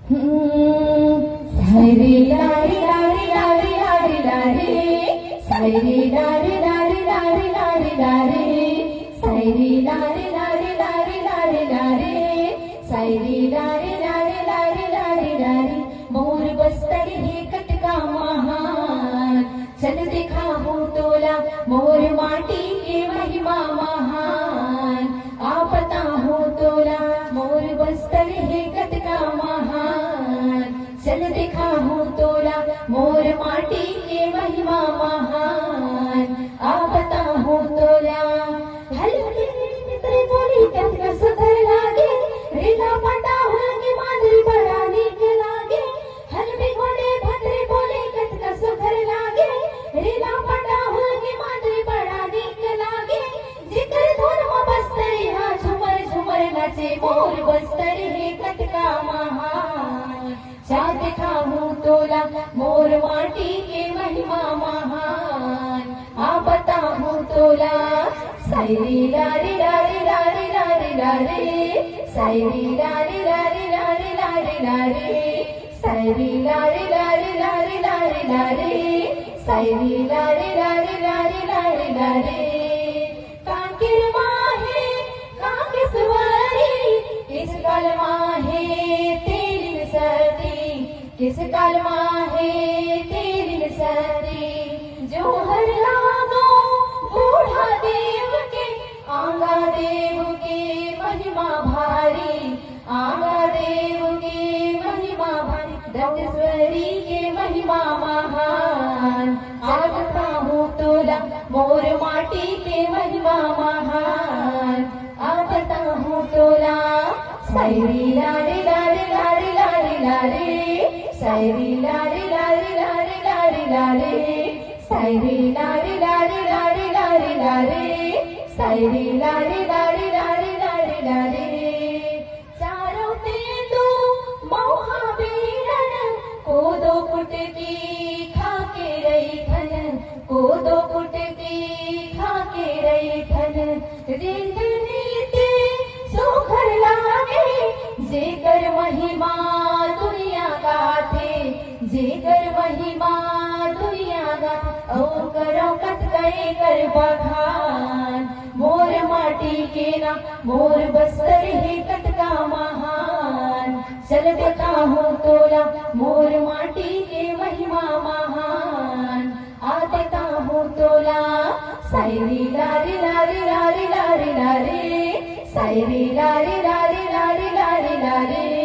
सायरी लारी लारी लारी लारी लारी, सायरी लारी लारी लारी लारी लारी, सायरी लारी लारी लारी लारी लारी, सायरी लारी लारी लारी लारी लारी। मोर बस्तर हे कटका महान, चल दिखाऊं तोला मोर माटी के महिमा महान। आ बताऊं तोला मोर बस्तर हे कटका महान, चल दिखाऊं तोला मोर माटी के महिमा महान। आ बताऊं तोला हल्के तेरे बोली कतका सुधर लागे, रेला पटा हुलके मादरी बड़ा नीक लागे। हलवे घोड़े भद्रे बोले कतका सुधर लागे, रेला पटा हुलके मादरी बड़ा नीक लागे। जिकर धुन में बस्तर हा झुमर झुमर नाचे, मोर बस्तर हे कटका महान। जा दिखाऊं तोला मोर माटी के महिमा महान। आ बताऊं तोला सायरी लारी लारी लारी लारी लारी, सायरी लारी लारी लारी लारी लारी, सायरी लारी लारी लारी लारी लारी, सायरी लारी लारी लारी लारी लारी। कांकेर माहे कांके सवारी, किस कलमा है तेरी सर्दी, किस कलमा है तेरी सर्दी। जो हर लागो बूढ़ा देव के, आंगा देव के महिमा भारी, आंगा देव के महिमा भारी। दंतेश्वरी के महिमा महान, आज कहूँ तोला मोर माटी के महिमा महान। आ बताऊं तोला सायरी लारी लारी लारी लारी लारी, सायरी लारी लारी लारी लारी लारी, सायरी लारी लारी लारी लारी लारी, सायरी लारी लारी लारी लारी लारी। चारों तेंदू मौहा बेरन, कोदो कुटकी खाके रही थन, कोदो कुटकी खाके रही थन। रिंद नीते सुघर लागे, जेकर महिमा दुनिया गाथे, जेकर महिमा दुनिया गाथे। औ करो कत करे कर बखान, मोर माटी के ना मोर बस्तर हे कटका महान। चल दिखाऊं तोला मोर माटी के महिमा महान। आ दिखाऊं तोला सायरी लारी लारी लारी लारी लारी, सायरी लारी लारी लारी लारी लारी।